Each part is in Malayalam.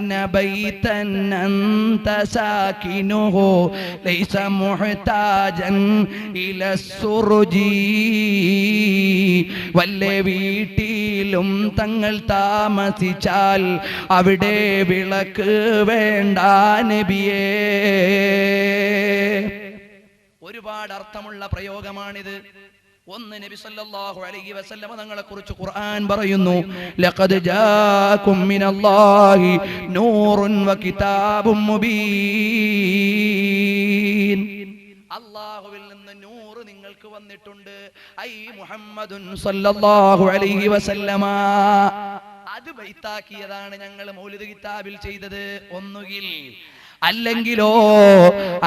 ഇന്ന ബൈതൻ അൻത സാകിനുഹു ലൈസ മുഹ്താജൻ ഇലസ്സുറുജി. വല്ല വീട്ടിലും തങ്ങൾ താമസിച്ചാൽ അവിടെ വിളക്ക് വേണ്ട നബിയേ. ഒരുപാട് അർത്ഥമുള്ള പ്രയോഗമാണിത്. ഒന്ന്, നബി സല്ലല്ലാഹു അലൈഹി വസല്ലമ തങ്ങളെ കുറിച്ച് ഖുർആൻ പറയുന്നു, ലഖദ് ജാഅകും മിനല്ലാഹി നൂറുൻ വകിതാബും മുബീൻ. അല്ലാഹുവിൽ നിന്ന് നൂറ് നിങ്ങൾക്ക് വന്നിട്ടുണ്ട്. ഐ മുഹമ്മദുൻ സല്ലല്ലാഹു അലൈഹി വസല്ലമ. അത് ബൈത്താക്കിയതാണ് ഞങ്ങൾ മൗലിദ് കിതാബിൽ ചെയ്തത്. ഒന്നുകിൽ അല്ലെങ്കിലോ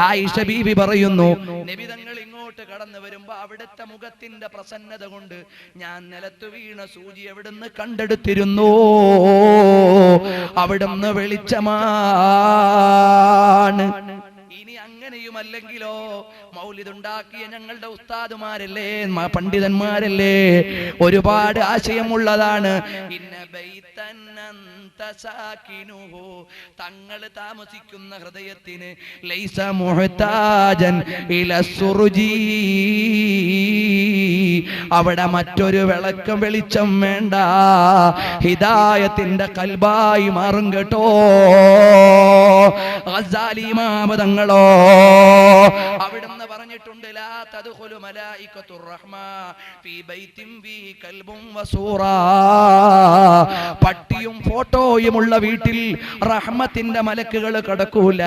ആയിഷ ബീവി പറയുന്നു, നബി തങ്ങൾ ഇങ്ങോട്ട് കടന്നു വരുമ്പോ അവിടുത്തെ മുഖത്തിന്റെ പ്രസന്നത കൊണ്ട് ഞാൻ നിലത്ത് വീണ സൂചി എവിടുന്ന് കണ്ടെടുത്തിരുന്നു. അവിടുന്ന് വെളിച്ചമാണ്. ഇനി അങ്ങനെയുമല്ലെങ്കിലോ മൗലിദുണ്ടാക്കിയ ഞങ്ങളുടെ ഉസ്താദുമാരല്ലേ, പണ്ഡിതന്മാരല്ലേ, ഒരുപാട് ആശയമുള്ളതാണ്. ഇന്ന ബൈതൻ അൻത സാകിനുഹു, തങ്ങൾ താമസിക്കുന്ന ഹൃദയത്തിന് ലൈസ മുഹ്താജൻ ഇലസ്സുറുജി, അവിടെ മറ്റൊരു വിളക്കം വെളിച്ചം വേണ്ട, ഹിദായത്തിന്റെ കൽബായി മാറും കേട്ടോ. ഗസാലി ഇമാം തങ്ങളോ അവിടുന്ന് പറഞ്ഞിട്ടുണ്ട്, ലാ തദ്ഖുലു മലായികത്തുർ റഹ്മാ ഫീ ബൈതിൻ ഫീ കൽബും വസൂറാ. പട്ടിയും ഫോട്ടോയുമുള്ള വീട്ടിൽ റഹ്മത്തിന്റെ മലക്കുകൾ കടക്കൂല.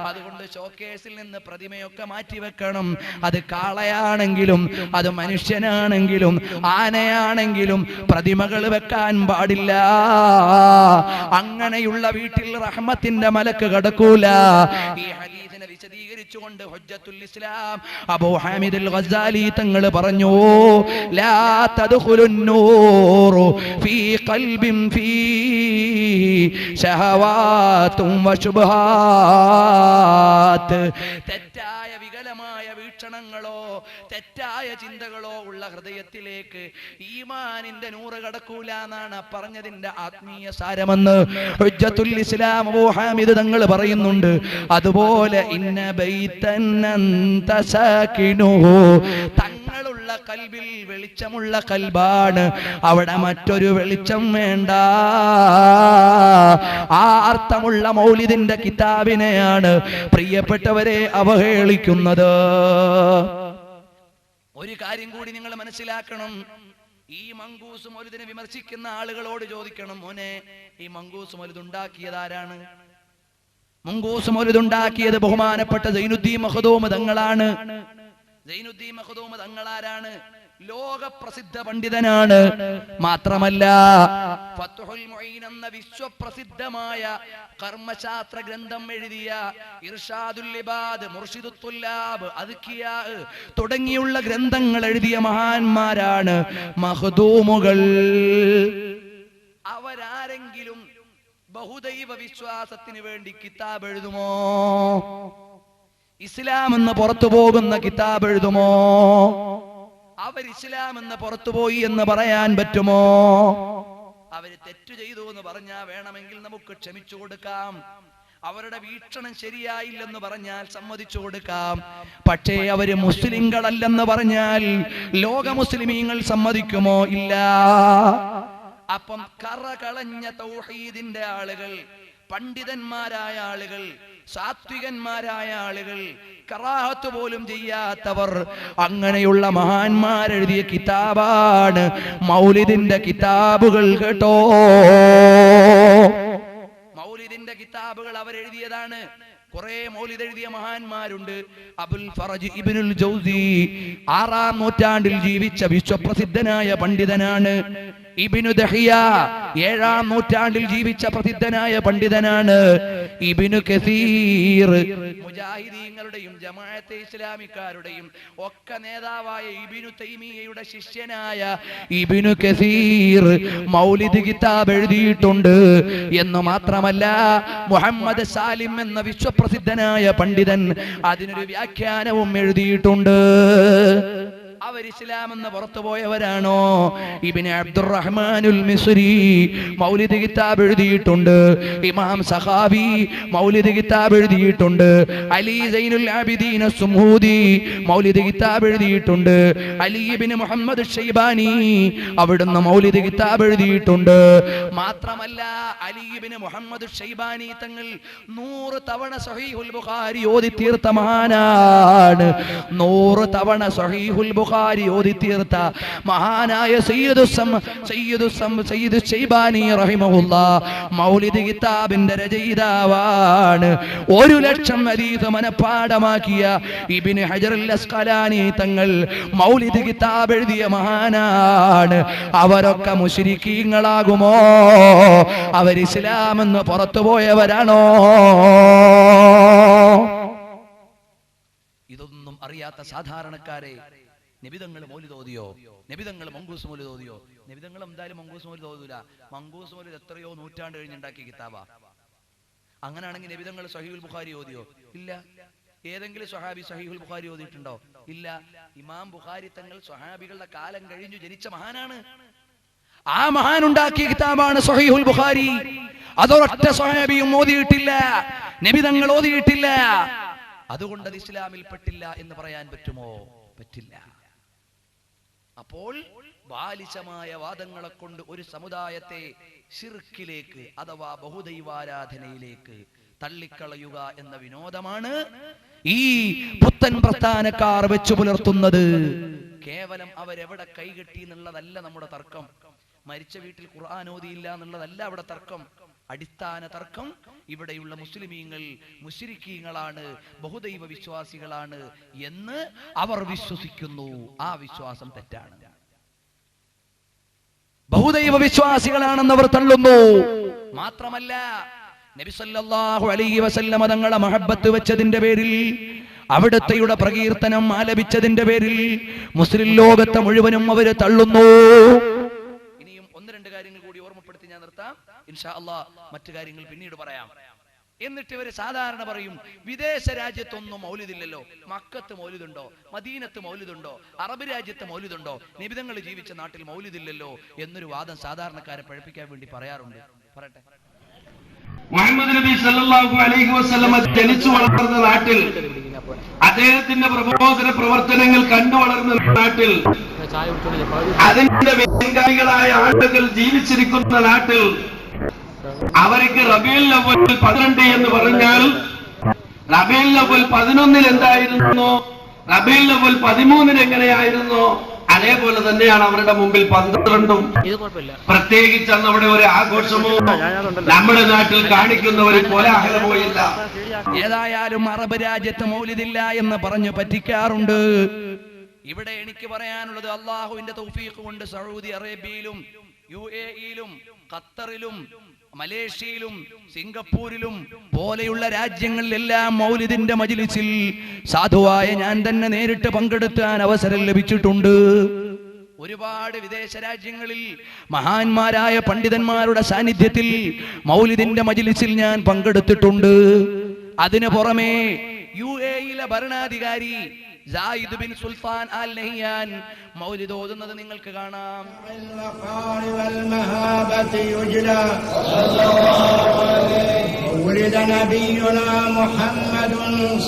അതുകൊണ്ട് ഷോക്കേസിൽ നിന്ന് പ്രതിമയൊക്കെ മാറ്റി വെക്കണം. അത് കാളയാണെങ്കിലും അത് മനുഷ്യനാണെങ്കിലും ആനയാണെങ്കിലും പ്രതിമകൾ വെക്കാൻ പാടില്ല. അങ്ങനെയുള്ള വീട്ടിൽ റഹ്മത്തിന്റെ മലക്ക് കടക്കൂല. ഈ ഹദീസിനെ വിശദീകരിച്ചുകൊണ്ട് ഹുജ്ജത്തുൽ ഇസ്ലാം അബൂ ഹാമിദ് അൽ ഗസാലി തങ്ങൾ പറഞ്ഞു, ലാ തദ്ഖുലുൻ നൂറു ഫീ ഖൽബിൻ ഫീ ശഹവാതും വശുബ്ഹാത്ത്. തെറ്റായ വികലമായ വീക്ഷണങ്ങളോ തെറ്റായ ചിന്തകളോ ഉള്ള ഹൃദയത്തിലേക്ക് ഈമാനിന്റെ നൂറ് കടക്കൂല എന്നാണ് പറഞ്ഞതിന്റെ ആത്മീയ സാരമെന്ന് ഹുജ്ജത്തുൽ ഇസ്ലാം അബൂ ഹാമിദ് തങ്ങൾ പറയുന്നുണ്ട്. അതുപോലെ ഇന്ന ബൈതൻ അൻത സാകിനുഹു, തങ്ങളുള്ള കൽബിൽ വെളിച്ചമുള്ള കൽബാണ്, അവിടെ മറ്റൊരു വെളിച്ചം വേണ്ട. ആ അർത്ഥമുള്ള മൗലിദിന്റെ കിതാബിനെയാണ് പ്രിയപ്പെട്ടവരെ അവഹേളിക്കുന്നത്. ഒരു കാര്യം കൂടി നിങ്ങൾ മനസ്സിലാക്കണം. ഈ മങ്കൂസ് മൗലിദിനെ വിമർശിക്കുന്ന ആളുകളോട് ചോദിക്കണം, മോനെ ഈ മങ്കൂസ് മൗലിദ് ഉണ്ടാക്കിയത് ആരാണ്? മങ്കൂസ് മൗലിദ് ഉണ്ടാക്കിയത് ബഹുമാനപ്പെട്ട സൈനുദ്ദീൻ മഖ്ദൂം തങ്ങളാണ്. സൈനുദ്ദീൻ മഖ്ദൂം തങ്ങളാരാണ്? ലോക പ്രസിദ്ധ പണ്ഡിതനാണ്. മാത്രമല്ല ഫത്ഹുൽ മുഈൻ എന്ന വിശ്വപ്രസിദ്ധമായ കർമ്മശാസ്ത്ര ഗ്രന്ഥം എഴുതിയ ഇർഷാദുൽ ഇബാദ്, മുർഷിദുൽ തുല്ലാബ്, അദ്കിയാ തുടങ്ങിയുള്ള ഗ്രന്ഥങ്ങൾ എഴുതിയ മഹാന്മാരാണ് മഖ്ദൂമുകൾ. അവരാരെങ്കിലും ബഹുദൈവ വിശ്വാസത്തിന് വേണ്ടി കിതാബ് എഴുതുമോ? ഇസ്ലാം എന്ന് പുറത്തു പോകുന്ന കിതാബ് എഴുതുമോ? അവർ ഇസ്ലാം എന്ന് പുറത്തുപോയി എന്ന് പറയാൻ പറ്റുമോ? അവര് തെറ്റു ചെയ്തു എന്ന് പറഞ്ഞാൽ വേണമെങ്കിൽ നമുക്ക് ക്ഷമിച്ചു കൊടുക്കാം. അവരുടെ വീക്ഷണം ശരിയായില്ലെന്ന് പറഞ്ഞാൽ സമ്മതിച്ചു കൊടുക്കാം. പക്ഷേ അവര് മുസ്ലിങ്ങളല്ലെന്ന് പറഞ്ഞാൽ ലോക മുസ്ലിമീങ്ങൾ സമ്മതിക്കുമോ? ഇല്ല. അപ്പം കറ കളഞ്ഞ തൗഹീദിന്റെ ആളുകൾ, പണ്ഡിതന്മാരായ ആളുകൾ, സാത്വികന്മാരായ ആളുകൾ, കറാഹത്ത് പോലും ചെയ്യാത്തവർ, അങ്ങനെയുള്ള മഹാന്മാരെഴുതിയ കിതാബാണ് മൗലിദിന്റെ കിതാബുകൾ കേട്ടോ. മൗലിദിന്റെ കിതാബുകൾ അവരെഴുതിയതാണ്. കുറെ മൗലിദ് എഴുതിയ മഹാന്മാരുണ്ട്. അബുൽ ഫറജ് ഇബ്നുൽ ജൗസി 6-ാം നൂറ്റാണ്ടിൽ ജീവിച്ച വിശ്വപ്രസിദ്ധനായ പണ്ഡിതനാണ്. ഇബ്നു ദഹിയ 7-ാം നൂറ്റാണ്ടിൽ ജീവിച്ച പ്രസിദ്ധനായ പണ്ഡിതനാണ്. ഇബ്നു കസീർ മുജാഹിദീങ്ങളുടെയും ജമാഅത്തെ ഇസ്ലാമിക്കാരുടെയും ഒക്കെ നേതാവായ ഇബ്നു തൈമിയ്യയുടെ ശിഷ്യനായ ഇബ്നു കസീർ മൗലിദ് കിതാബ് എഴുതിയിട്ടുണ്ട്. എന്ന് മാത്രമല്ല മുഹമ്മദ് സാലിം എന്ന വിശ്വപ്രസിദ്ധനായ പണ്ഡിതൻ അതിനൊരു വ്യാഖ്യാനവും എഴുതിയിട്ടുണ്ട്. അവർ ഇസ്ലാം എന്ന് പുറത്തുപോയവരാണോ? ഇബ്നു അബ്ദുറഹ്മാനുൽ മിസ്രി മൗലിദ് കിതാബ് എഴുതിയിട്ടുണ്ട്. ഇമാം സഖാവി മൗലിദ് കിതാബ് എഴുതിയിട്ടുണ്ട്. അലി സൈനുൽ ആബിദീൻ സുമൂദി മൗലിദ് കിതാബ് എഴുതിയിട്ടുണ്ട്. അലി ഇബ്നു മുഹമ്മദ് ഷൈബാനി അവിടുന്ന് മൗലിദ് കിതാബ് എഴുതിയിട്ടുണ്ട്. മാത്രമല്ല അലി ഇബ്നു മുഹമ്മദ് ഷൈബാനി തങ്ങൾ 100 തവണ സഹീഹുൽ ബുഖാരി ഓതി തീർത്ത മഹാനാണ്. 100 തവണ സഹീഹുൽ ബുഖാരി ഓതി തീർത്ത മഹാനായ സയ്യിദ് ഷൈബാനി റഹിമഹുല്ലാഹ് മൗലിദ് കിതാബിന്റെ രചയിതാവാണ്. 1,00,000 ഹദീസ് മനപ്പാഠമാക്കിയ ഇബ്നു ഹജറുൽ അസ്ഖലാനി തങ്ങൾ മൗലിദ് കിതാബ് എഴുതിയ മഹാനാണ്. അവരൊക്കെ മുശ്രിക്കീങ്ങളാകുമോ? അവർ ഇസ്ലാം എന്ന് പുറത്തുപോയവരാണോ? ഇതൊന്നും അറിയാത്ത സാധാരണക്കാരെ നബിതങ്ങൾ മൗലിദ് ഓതിയോ? നബിതങ്ങൾ മങ്കൂസ് മൗലിദ് ഓതിയോ? നബിതങ്ങൾ എന്തായാലും മങ്കൂസ് മൗലിദ് ഓതൂല. മങ്കൂസ് മൗലിദ് എത്രയോ നൂറ്റാണ്ട് കഴിഞ്ഞുണ്ടാക്കിയ കിതാബാ. അങ്ങനെയാണെങ്കിൽ നബിതങ്ങൾ സഹീഹുൽ ബുഖാരി ഓതിയോ? ഇല്ല. ഏതെങ്കിലും സ്വഹാബി സഹീഹുൽ ബുഖാരി ഓതിയിട്ടുണ്ടോ? ഇല്ല. ഇമാം ബുഖാരി തങ്ങൾ സ്വഹാബികളുടെ കാലം കഴിഞ്ഞു ജനിച്ച മഹാനാണ്. ആ മഹാൻ ഉണ്ടാക്കിയ കിതാബാണ് സഹീഹുൽ ബുഖാരി. അതൊരൊറ്റ സ്വഹാബിയും ഓതിയിട്ടില്ല, നബിതങ്ങൾ ഓതിയിട്ടില്ല. അതുകൊണ്ട് അത് ഇസ്ലാമിൽ പെട്ടില്ല എന്ന് പറയാൻ പറ്റുമോ? പറ്റില്ല. അപ്പോൾ ബാലിശമായ വാദങ്ങളെ കൊണ്ട് ഒരു സമുദായത്തെ ശിർക്കിലേക്ക് അഥവാ ബഹുദൈവാരാധനയിലേക്ക് തള്ളിക്കളയുക എന്ന വിനോദമാണ് ഈ പുത്തൻ പ്രസ്ഥാനക്കാർ വെച്ചു പുലർത്തുന്നത്. കേവലം അവരെവിടെ കൈകെട്ടി എന്നുള്ളതല്ല നമ്മുടെ തർക്കം. മരിച്ച വീട്ടിൽ ഖുർആൻ ഓതിയില്ല എന്നുള്ളതല്ല അവിടെ തർക്കം. അടിസ്ഥാന തർക്കം ഇവിടെയുള്ള മുസ്ലിമീങ്ങൾ മുശ്രിക്കീങ്ങളാണ്, ബഹുദൈവ വിശ്വാസികളാണ് എന്ന് അവർ വിശ്വസിക്കുന്നു. ആ വിശ്വാസം തെറ്റാണ്. ബഹുദൈവ വിശ്വാസികളാണെന്ന് അവർ തള്ളുന്നു. മാത്രമല്ല നബി സല്ലല്ലാഹു അലൈഹി വസല്ലമ തങ്ങളെ മഹബ്ബത്ത് വെച്ചതിന്റെ പേരിൽ, അവിടുത്തെയുടെ പ്രകീർത്തനം ആലപിച്ചതിന്റെ പേരിൽ മുസ്ലിം ലോകത്തെ മുഴുവനും അവര് തള്ളുന്നു. ഇനിയും 1-2 കാര്യങ്ങൾ കൂടി ഓർമ്മപ്പെടുത്തി ഞാൻ നിർത്താം. ഇൻഷാ അല്ലാഹ് മറ്റു കാര്യങ്ങൾ പിന്നീട് പറയാം. എന്നിട്ട് ഇവര് സാധാരണ പറയും, വിദേശ രാജ്യത്തൊന്നും മൗലിദില്ലല്ലോ, മക്കത്ത് മൗലിദുണ്ടോ, മദീനത്ത് മൗലിദുണ്ടോ, അറബ് രാജ്യത്ത് മൗലിദുണ്ടോ, നിബിധങ്ങൾ ജീവിച്ച നാട്ടിൽ മൗലിദില്ലല്ലോ എന്നൊരു വാദം സാധാരണക്കാരെ പഴപ്പിക്കാൻ വേണ്ടി പറയാറുണ്ട്. പറയട്ടെ. മുഹമ്മദ് നബി സല്ലല്ലാഹു അലൈഹി വസല്ലമ ജനിച്ചു വളർന്ന നാട്ടിൽ, അദ്ദേഹത്തിന്റെ പ്രബോധന പ്രവർത്തനങ്ങൾ കണ്ടു വളർന്ന നാട്ടിൽ, അതിന്റെ പിൻഗാമികളായ ആളുകൾ ജീവിച്ചിരിക്കുന്ന നാട്ടിൽ അവർക്ക് റബീഉൽ അവ്വൽ 12 എന്ന് പറഞ്ഞാൽ റബീഉൽ അവ്വൽ 11 എന്തായിരുന്നു, റബീഉൽ അവ്വൽ 13 എങ്ങനെയായിരുന്നു, അതേപോലെ തന്നെയാണ് അവരുടെ മുമ്പിൽ 12ഉം. പ്രത്യേകിച്ച് അന്ന് അവിടെ ഒരു ആഘോഷമോ നമ്മുടെ നാട്ടിൽ കാണിക്കുന്ന ഒരു കോലാഹലമോ ഇല്ല. ഏതായാലും അറബ് രാജ്യത്ത് മൗലിദില്ല എന്ന് പറഞ്ഞു പറ്റിക്കാറുണ്ട്. ഇവിടെ എനിക്ക് പറയാനുള്ളത്, അള്ളാഹുവിന്റെ തൗഫീഖ് കൊണ്ട് സൗദി അറേബ്യയിലും UAE-യിലും ഖത്തറിലും മലേഷ്യയിലും സിംഗപ്പൂരിലും പോലെയുള്ള രാജ്യങ്ങളിലെല്ലാം മൗലിദിന്റെ മജ്ലിസിൽ സാധുവായ ഞാൻ തന്നെ നേരിട്ട് പങ്കെടുക്കാൻ അവസരം ലഭിച്ചിട്ടുണ്ട്. ഒരുപാട് വിദേശ രാജ്യങ്ങളിൽ മഹാന്മാരായ പണ്ഡിതന്മാരുടെ സാന്നിധ്യത്തിൽ മൗലിദിന്റെ മജ്ലിസിൽ ഞാൻ പങ്കെടുത്തിട്ടുണ്ട്. അതിനു പുറമെ UAE-യിലെ ഭരണാധികാരി Zayed bin Sultan Al Nahyan മൗലിദ് ഓതുന്നത് നിങ്ങൾക്ക് കാണാം. ولد نبينا محمد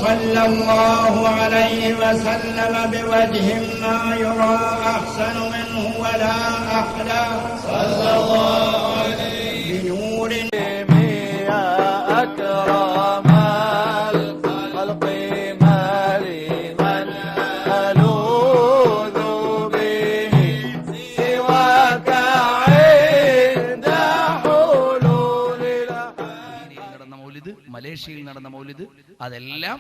صلى الله عليه وسلم بوجه ما يرى أحسن منه ولا أحلى صلى الله عليه بنور يا أكرم الخلق മലേഷ്യയിൽ നടന്ന മൗലിദ് അതെല്ലാം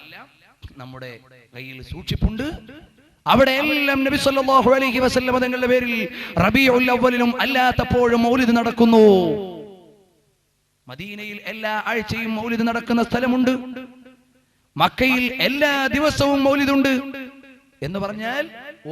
നമ്മുടെ കയ്യിൽ സൂക്ഷിപ്പുണ്ട്. അവിടെ എല്ലാം നബി സല്ലല്ലാഹു അലൈഹി വസല്ലം തങ്ങളുടെ പേരിൽ റബീഉൽ അവ്വലിലും അല്ലാത്തപ്പോഴും മൗലിദ് നടക്കുന്നു. മദീനയിൽ എല്ലാ ആഴ്ചയും മൗലിദ് നടക്കുന്ന സ്ഥലമുണ്ട്. മക്കയിൽ എല്ലാ ദിവസവും മൗലിദുണ്ട്. എന്ന് പറഞ്ഞാൽ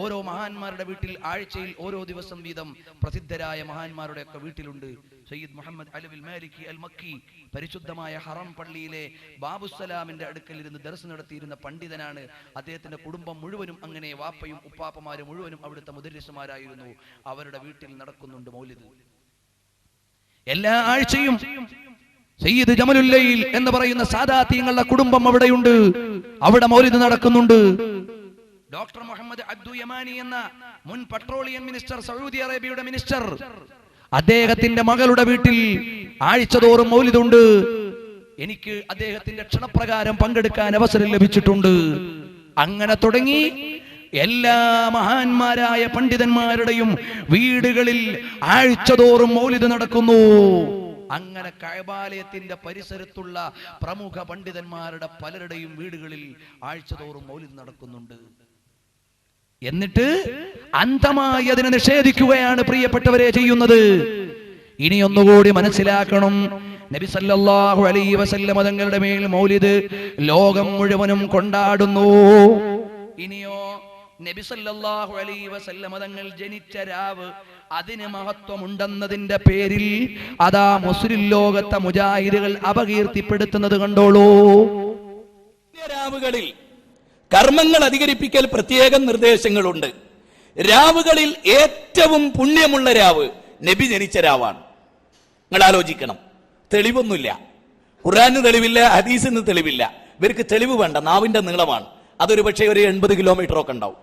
ഓരോ മഹാന്മാരുടെ വീട്ടിൽ ആഴ്ചയിൽ ഓരോ ദിവസം വീതം പ്രസിദ്ധരായ മഹാന്മാരുടെ ഒക്കെ വീട്ടിലുണ്ട്. സയ്യിദ് മുഹമ്മദ് അലവിൽ മാലിക്കി അൽ മക്കി പരിശുദ്ധമായ ഹറം പള്ളിയിലെ ബാബുസലാമിന്റെ അടുക്കൽ ഇരുന്ന് ദർസ് നടത്തിയിരുന്ന പണ്ഡിതനാണ്. അദ്ദേഹത്തിന്റെ കുടുംബം മുഴുവനും അങ്ങനെ, വാപ്പയും ഉപ്പാപ്പമാരും മുഴുവനും അവിടുത്തെ മുദരിസുമാരായിരുന്നു. അവരുടെ വീട്ടിൽ നടക്കുന്നുണ്ട് മൗലിദ്. എല്ലാ ആഴ്ചയും സയ്യിദ് ജമലുല്ലയിൽ എന്ന് പറയുന്ന സാദാത്യങ്ങളുടെ കുടുംബം അവിടെയുണ്ട്. അവിടെ മൗലിദ് നടക്കുന്നുണ്ട്. ഡോക്ടർ മുഹമ്മദ് അബ്ദു യമാനി എന്ന മുൻ പെട്രോളിയം മിനിസ്റ്റർ, സൗദി അറേബ്യയുടെ മിനിസ്റ്റർ, അദ്ദേഹത്തിന്റെ മകളുടെ വീട്ടിൽ ആഴ്ചതോറും മൗലിദുണ്ട്. എനിക്ക് അദ്ദേഹത്തിന്റെ ക്ഷണപ്രകാരം പങ്കെടുക്കാൻ അവസരം ലഭിച്ചിട്ടുണ്ട്. അങ്ങനെ തുടങ്ങി എല്ലാ മഹാന്മാരായ പണ്ഡിതന്മാരുടെയും വീടുകളിൽ ആഴ്ചതോറും മൗലിദ് നടക്കുന്നു. അങ്ങനെ കഅബാലയത്തിന്റെ പരിസരത്തുള്ള പ്രമുഖ പണ്ഡിതന്മാരുടെ പലരുടെയും വീടുകളിൽ ആഴ്ചതോറും മൗലിദ് നടക്കുന്നുണ്ട്. എന്നിട്ട് അന്ധമായി അതിനെ നിഷേധിക്കുകയാണ് പ്രിയപ്പെട്ടവരെ ചെയ്യുന്നത്. ഇനി ഒന്നുകൂടി മനസ്സിലാക്കണം, നബി സല്ലല്ലാഹു അലൈഹി വസല്ലം തങ്ങളുടെ മേൽ മൗലിദ് ലോകം മുഴുവനും കൊണ്ടാടുന്നു. ഇനിയോ നബി സല്ലല്ലാഹു അലൈഹി വസല്ലം തങ്ങൾ ജനിച്ച രാവ്, അതിന് മഹത്വമുണ്ടെന്നതിന്റെ പേരിൽ അതാ മുസ്ലിം ലോകത്തെ മുജാഹിദുകൾ അപകീർത്തിപ്പെടുത്തുന്നത് കണ്ടോളൂ. രാവുകളിൽ കർമ്മങ്ങൾ അധികരിപ്പിക്കൽ പ്രത്യേകം നിർദ്ദേശങ്ങളുണ്ട്. രാവുകളിൽ ഏറ്റവും പുണ്യമുള്ള രാവ് നബി ജനിച്ച രാവാണ്. നിങ്ങൾ ആലോചിക്കണം, തെളിവൊന്നുമില്ല, ഖുർആന് തെളിവില്ല, ഹദീസിന് തെളിവില്ല. ഇവർക്ക് തെളിവ് വേണ്ട, നാവിന്റെ നീളമാണ്. അതൊരു പക്ഷേ ഒരു 80 കിലോമീറ്റർ ഒക്കെ ഉണ്ടാവും.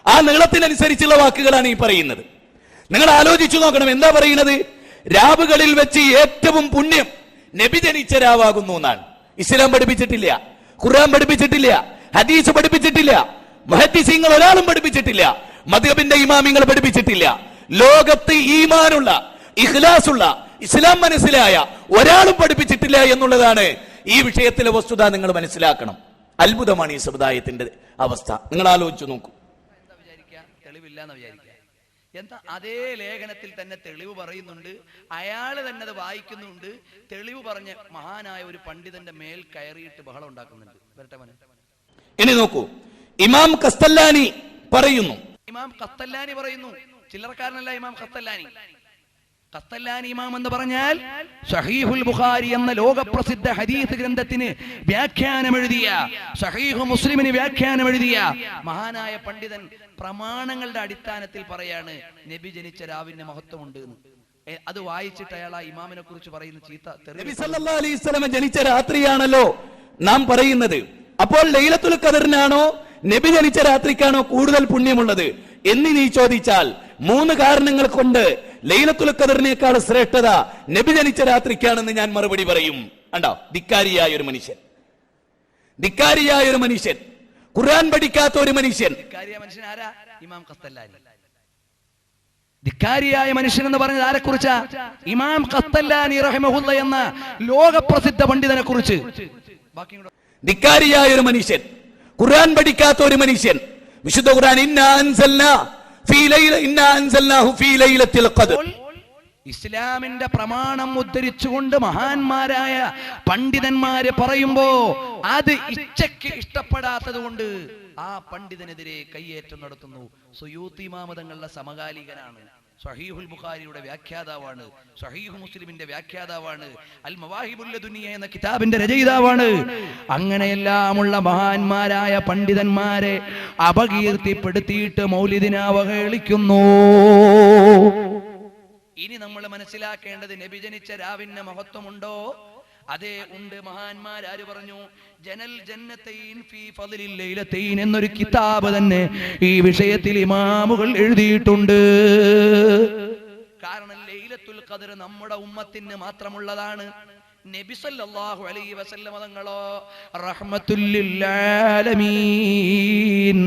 ആ നീളത്തിനനുസരിച്ചുള്ള വാക്കുകളാണ് ഈ പറയുന്നത്. നിങ്ങൾ ആലോചിച്ചു നോക്കണം, എന്താ പറയുന്നത്? രാവുകളിൽ വെച്ച് ഏറ്റവും പുണ്യം നബി ജനിച്ച രാവാകുന്നു എന്നാണ്. ഇസ്ലാം പഠിപ്പിച്ചിട്ടില്ല, ഖുർആൻ പഠിപ്പിച്ചിട്ടില്ല, ഹദീസ് പഠിപ്പിച്ചിട്ടില്ല, മുഹദ്ദിസീങ്ങൾ ഒരാളും പഠിപ്പിച്ചിട്ടില്ല, മദ്ഹബിന്റെ ഇമാമിങ്ങൾ പഠിപ്പിച്ചിട്ടില്ല. ലോകത്ത് ഈമാനുള്ള, ഇഖ്ലാസുള്ള, ഇസ്ലാം മനസ്സിലായ ഒരാളും പഠിപ്പിച്ചിട്ടില്ല എന്നുള്ളതാണ് ഈ വിഷയത്തിലെ വസ്തുത. നിങ്ങൾ മനസ്സിലാക്കണം. അത്ഭുതമാണ് ഈ സമുദായത്തിന്റെ അവസ്ഥ. നിങ്ങൾ ആലോചിച്ചു നോക്കൂ. എന്താ വിചാരിക്കുക? തെളിവില്ലാന്ന് വിചാരിക്കുക. എന്താ അതേ ലേഖനത്തിൽ തന്നെ തെളിവ് പറയുന്നുണ്ട്, അയാള് തന്നെ അത് വായിക്കുന്നുണ്ട്. തെളിവ് പറഞ്ഞ് മഹാനായ ഒരു പണ്ഡിതന്റെ മേൽ കയറിയിട്ട് ബഹളം ഉണ്ടാക്കുന്നുണ്ട്. വരട്ടെ മോനെ. ഇനി നോക്കൂ, ഇമാം ഖസ്തല്ലാനി പറയുന്നു. ഇമാം ഖസ്തല്ലാനി പറയുന്നു, ചില്ലറക്കാരനല്ല ഇമാം ഖസ്തല്ലാനി. ഖസ്തല്ലാനി ഇമാം എന്ന് പറഞ്ഞാൽ സഹീഹുൽ ബുഖാരി എന്ന ലോകപ്രസിദ്ധ ഹദീസ് ഗ്രന്ഥത്തിന് വ്യാഖ്യാനം എഴുതിയ, സഹീഹു മുസ്ലിമിന് വ്യാഖ്യാനം എഴുതിയ മഹാനായ പണ്ഡിതൻ പ്രമാണങ്ങളുടെ അടിസ്ഥാനത്തിൽ പറയാണ് നബി ജനിച്ച രാവിന്റെ മഹത്വമുണ്ട് എന്ന്. അത് വായിച്ചിട്ട് അയാൾ ആ ഇമാമിനെ കുറിച്ച് പറയുന്ന ചീത്ത നബി സല്ലല്ലാഹു അലൈഹി വസല്ലം ജനിച്ച രാത്രിയാണല്ലോ നാം പറയുന്നത്. അപ്പോൾ ലൈലത്തുൽ ഖദറിനാണോ നബി ജനിച്ച രാത്രിക്കാണോ കൂടുതൽ പുണ്യമുള്ളത് എന്ന് നീ ചോദിച്ചാൽ 3 കാരണങ്ങൾ കൊണ്ട് ലൈലത്തുൽ ഖദറിനേക്കാൾ ശ്രേഷ്ഠത നബി ജനിച്ച രാത്രിക്കാണെന്ന് ഞാൻ മറുപടി പറയും. കണ്ടോ, ധിക്കാരിയായ ഒരു മനുഷ്യൻ, ധിക്കാരിയായ ഒരു മനുഷ്യൻ, ഖുർആൻ പഠിക്കാത്ത ഒരു മനുഷ്യൻ. ധിക്കാരിയായ മനുഷ്യൻ ആരാ? ഇമാം ഖസ്തല്ലാനി. ധിക്കാരിയായ മനുഷ്യൻ എന്ന് പറഞ്ഞത് ആരെ കുറിച്ചാ? ഇമാം ഖസ്തല്ലാനി റഹിമഹുല്ലാ എന്ന ലോകപ്രസിദ്ധ പണ്ഡിതനെ കുറിച്ച്. ധിക്കാരിയായ ഒരു മനുഷ്യൻ, ഖുർആൻ പഠിക്കാത്ത ഒരു മനുഷ്യൻ. വിശുദ്ധ ഖുർആൻ ഇസ്ലാമിന്റെ പ്രമാണം ഉദ്ധരിച്ചുകൊണ്ട് മഹാന്മാരായ പണ്ഡിതന്മാരെ പറയുമ്പോ അത് ഇച്ഛയ്ക്ക് ഇഷ്ടപ്പെടാത്തത് കൊണ്ട് ആ പണ്ഡിതനെതിരെ കയ്യേറ്റം നടത്തുന്നു. സുയൂത്തി ഇമാം തങ്ങളുടെ സമകാലികനാണ്, സഹീഹുൽ ബുഖാരിയുടെ വ്യാഖ്യാതാവാണ്, സഹീഹു മുസ്ലിമിന്റെ വ്യാഖ്യാതാവാണ്, അൽ മവാഹിബുൽ ലദുനിയ എന്ന കിതാബിന്റെ രചയിതാവാണ്. അങ്ങനെയെല്ലാമുള്ള മഹാന്മാരായ പണ്ഡിതന്മാരെ അപകീർത്തിപ്പെടുത്തിയിട്ട് മൗലിദിനെ അവഹേളിക്കുന്നു. ഇനി നമ്മൾ മനസ്സിലാക്കേണ്ടത്, നബി ജനിച്ച രാവിന്റെ മഹത്വമുണ്ടോ? അതേ ഉണ്ട്. മഹാന്മാരാര് പറഞ്ഞു? ജനൽ ജന്നതൈൻ ഫീ ഫളിൽ ലൈലതൈൻ എന്നൊരു കിതാബ് തന്നെ ഈ വിഷയത്തിൽ ഇമാമുകൾ എഴുതിയിട്ടുണ്ട്. കാരണം ലൈലത്തുൽ ഖദർ നമ്മുടെ ഉമ്മത്തിന് മാത്രമുള്ളതാണ്. നബി സല്ലല്ലാഹു അലൈഹി വസല്ലം തങ്ങളോ റഹ്മത്തുൽ ലിൽ ആലമീൻ,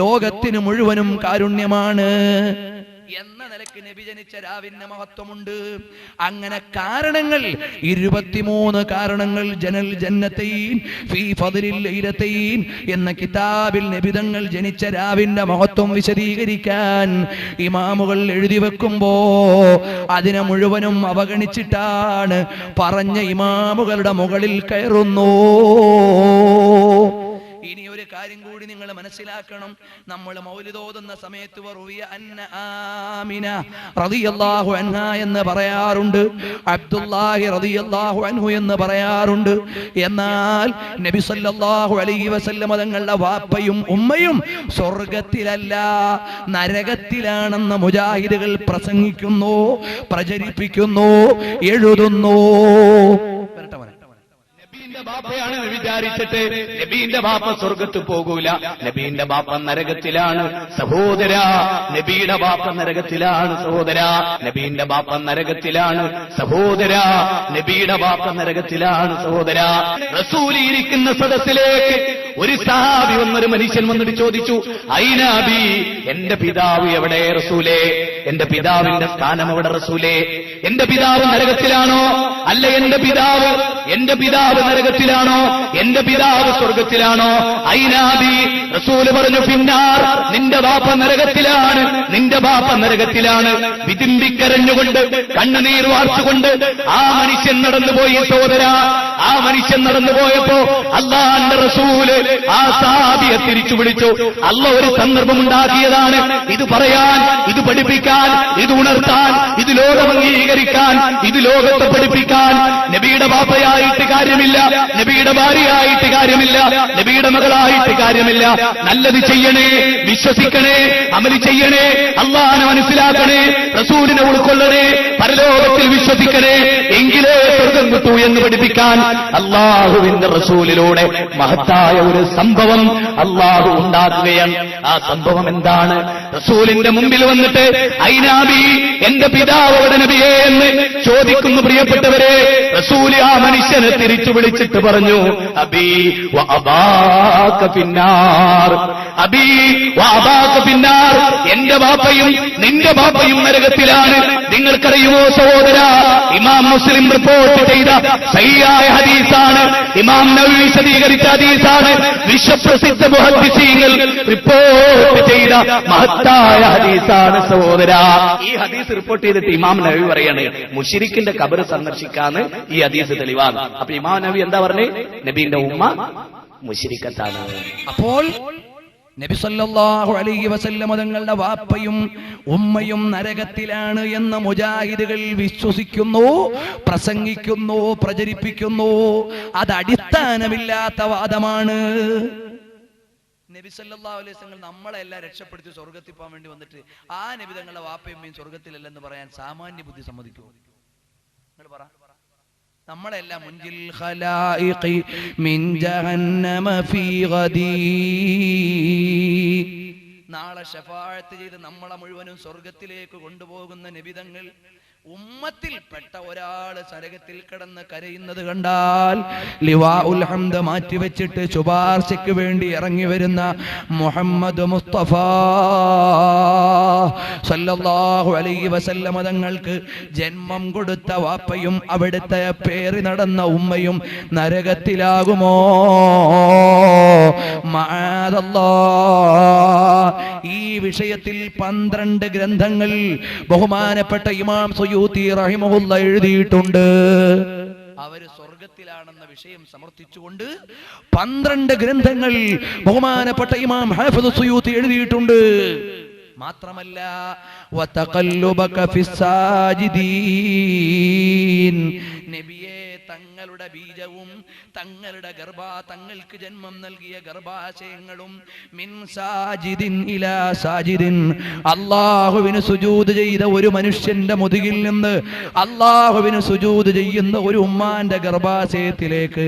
ലോകത്തിന് മുഴുവനും കാരുണ്യമാണ് എന്ന നിലയ്ക്ക് നബി ജനിച്ച രാവിന്റെ മഹത്വമുണ്ട്. അങ്ങനെ കാരണങ്ങൾ 23 കാരണങ്ങൾ ജനൽ ജന്നതൈൻ ഫീ ഫളിൽ ലൈലതൈൻ എന്ന കിതാബിൽ നബിതങ്ങൾ ജനിച്ച രാവിന്റെ മഹത്വം വിശദീകരിക്കാൻ ഇമാമുകൾ എഴുതി വെക്കുമ്പോ അതിനെ മുഴുവനും അവഗണിച്ചിട്ടാണ് പറഞ്ഞ ഇമാമുകളുടെ മുകളിൽ കയറുന്നു. ഇനി ഒരു കാര്യം കൂടി നിങ്ങൾ മനസ്സിലാക്കണം. നമ്മൾ മൗലിദ് ഓതുന്ന സമയത്ത് വറുവിയ അന്ന ആമിന റളിയല്ലാഹു അൻഹ എന്ന് പറയാറുണ്ട്, അബ്ദുല്ലാഹി റളിയല്ലാഹു അൻഹു എന്ന് പറയാറുണ്ട്. എന്നാൽ നബി സല്ലല്ലാഹു അലൈഹി വസല്ലം തങ്ങളുടെ വാപ്പയും ഉമ്മയും സ്വർഗത്തിലല്ല നരകത്തിലാണെന്ന് മുജാഹിദുകൾ പ്രസംഗിക്കുന്നു, പ്രചരിപ്പിക്കുന്നു, എഴുതുന്നു. നബീന്റെ ബാപ്പയാണെന്ന് വിചാരിച്ചിട്ട് നബീന്റെ ബാപ്പ സ്വർഗത്ത് പോകൂല, നബീന്റെ ബാപ്പ നരകത്തിലാണ് സഹോദര. നബിയുടെ ബാപ്പ നരകത്തിലാണ് സഹോദര. നബീന്റെ ബാപ്പ നരകത്തിലാണ് സഹോദര. നബിയുടെ ബാപ്പ നരകത്തിലാണ് സഹോദര. റസൂൽ ഇരിക്കുന്ന സദസ്സിലേക്ക് ഒരു സഹാബി വന്നൊരു മനുഷ്യൻ വന്നിട്ട് ചോദിച്ചു, ഐനാബി, എന്റെ പിതാവ് എവിടെ റസൂലേ? എന്റെ പിതാവിന്റെ സ്ഥാനം എവിടെ റസൂലേ? എന്റെ പിതാവ് നരകത്തിലാണോ? അല്ല, എന്റെ പിതാവ് നരകത്തിലാണോ? എന്റെ പിതാവ് സ്വർഗത്തിലാണോ? ഐനാബി, റസൂല് പറഞ്ഞു, ഫിന്നാർ, നിന്റെ ബാപ്പ നരകത്തിലാണ്, നിന്റെ ബാപ്പ നരകത്തിലാണ്. വിതിമ്പിക്കരഞ്ഞുകൊണ്ട് കണ്ണുനീർ വാർച്ചുകൊണ്ട് ആ മനുഷ്യൻ നടന്നുപോയി സഹോദര. ആ മനുഷ്യൻ നടന്നുപോയപ്പോ അല്ലാഹുവിന്റെ റസൂല് ആ സഹാബിയെ തിരിച്ചു വിളിച്ചു. അല്ലാഹു ഒരു സന്ദർഭമുണ്ടാക്കിയതാണ് ഇത് പറയാൻ, ഇത് പഠിപ്പിക്കാൻ, ഇത് ഉണർത്താൻ, ഇത് ലോകം അംഗീകരിക്കാൻ, ഇത് ലോകത്തെ പഠിപ്പിക്കാൻ. നബിയുടെ ബാപ്പയായിട്ട് കാര്യമില്ല, നബിയുടെ ഭാര്യയായിട്ട് കാര്യമില്ല, നബിയുടെ മകളായിട്ട് കാര്യമില്ല. നല്ലത് ചെയ്യണേ, വിശ്വസിക്കണേ, അമല് ചെയ്യണേ, അല്ലാഹുവിനെ മനസ്സിലാക്കണേ, റസൂലിനെ ഉൾക്കൊള്ളണേ, പരലോകത്തിൽ വിശ്വസിക്കണേ, എങ്കിലേ സ്വർഗം കിട്ടൂ എന്ന് പഠിപ്പിക്കാൻ അല്ലാഹുവിന്റെ റസൂലിലൂടെ മഹത്തായ ഒരു സംഭവം അല്ലാഹു ഉണ്ടാക്കുകയാണ്. ആ സംഭവം എന്താണ്? റസൂലിന്റെ മുമ്പിൽ വന്നിട്ട് ഐനാബി, എന്റെ പിതാവ് എവിടെ നബിയേ എന്ന് ചോദിക്കുന്നു. പ്രിയപ്പെട്ടവരെ, റസൂല് ആ മനുഷ്യനെ തിരിച്ചു വിളിച്ചിട്ട് പറഞ്ഞു, അബീ വ അബാക ഫിന്നാർ, അബീ വ അബാക ഫിന്നാർ, എന്റെ ബാപ്പയും നിന്റെ ബാപ്പയും നരകത്തിലാണ്. നിങ്ങൾക്കറിയുമോ സഹോദര, ഇമാം മുസ്ലിം റിപ്പോർട്ട് ചെയ്ത സഹിഹായ ഹദീസാണ്, ഇമാം നവവി വിശദീകരിച്ച ഹദീസാണ്, വിശ്വപ്രസിദ്ധ മുഹദ്ദിസീങ്ങൾ റിപ്പോർട്ട് ചെയ്ത മഹത്തായ ഹദീസാണ് സഹോദര. ഈ ഹദീസ് റിപ്പോർട്ട് ചെയ്തിട്ട് ഇമാം നവവി പറയാണ്, മുശ്രിക്കിന്റെ ഖബർ സന്ദർശിക്കാന്ന് ഈ ഹദീസ് തെളിവാണ്. അപ്പൊ ഇമാം നവവി എന്താ പറഞ്ഞേ? നബീന്റെ ഉമ്മ മുശ്രിക്കത്താണ്. അപ്പോൾ നബി സല്ലല്ലാഹു അലൈഹി വസല്ലം തങ്ങളുടെ വാപ്പയും ഉമ്മയും നരകത്തിലാണ് എന്ന് മുജാഹിദുകൾ വിശ്വസിക്കുന്നു, പ്രസംഗിക്കുന്നു, പ്രചരിപ്പിക്കുന്നു. അത് അടിസ്ഥാനമില്ലാത്ത വാദമാണ്. നബി സല്ലല്ലാഹു അലൈഹി വസല്ലം നമ്മളെല്ലാം രക്ഷപ്പെടുത്തി സ്വർഗത്തിൽ പോകാൻ വേണ്ടി വന്നിട്ട് ആ നബി തങ്ങളുടെ വാപ്പയും ഉമ്മയും സ്വർഗത്തിലല്ലെന്ന് പറയാൻ സാമാന്യ ബുദ്ധി സമ്മതിക്കുമോ? നിങ്ങൾ പറ. നമ്മളെല്ലാം മുൻജിൽ ഖലായിഖി മിൻ ജഹന്നമ ഫീ ഗദീ, നാളെ ശഫാഅത്ത് ചെയ്ത് നമ്മളെ മുഴുവനും സ്വർഗത്തിലേക്ക് കൊണ്ടുപോകുന്ന നബിതങ്ങൾ ഉമ്മത്തിൽപ്പെട്ട ഒരാള് നരകത്തിൽ കിടന്ന് കരയുന്നത് കണ്ടാൽ ലിവാഉൽ ഹംദ് മാറ്റിവെച്ചിട്ട് ശുപാർശയ്ക്ക് വേണ്ടി ഇറങ്ങി വരുന്ന മുഹമ്മദ് മുസ്തഫ സല്ലല്ലാഹു അലൈഹി വസല്ലം തങ്ങൾക്ക് ജന്മം കൊടുത്ത വാപ്പയും അവിടുത്തെ പേറി നടന്ന ഉമ്മയും നരകത്തിലാകുമോ? മഅദല്ലാഹ്. ഈ വിഷയത്തിൽ 12 ഗ്രന്ഥങ്ങൾ ബഹുമാനപ്പെട്ട ഇമാം സുയൂത്തി റഹിമഹുല്ല എഴുതിയിട്ടുണ്ട്. അവര് സ്വർഗത്തിലാണെന്ന വിഷയം സമർത്ഥിച്ചുകൊണ്ട് 12 ഗ്രന്ഥങ്ങൾ ബഹുമാനപ്പെട്ട ഇമാം ഹാഫിദ് സുയൂത്തി എഴുതിയിട്ടുണ്ട്. മാത്രമല്ല വതഖല്ലുബക ഫിസ്സാജിദീൻ, നബിയെ തങ്ങളുടെ ബീജവും തങ്ങളുടെ തങ്ങൾക്ക് ജന്മം നൽകിയ ഗർഭാശയങ്ങളും മിൻ സാജിദിൻ ഇലാ സാജിദിൻ, അല്ലാഹുവിന് സുജൂദ് ചെയ്ത ഒരു മനുഷ്യന്റെ മുതുകിൽ നിന്ന് അല്ലാഹുവിന് സുജൂദ് ചെയ്യുന്ന ഒരു ഉമ്മാന്റെ ഗർഭാശയത്തിലേക്ക്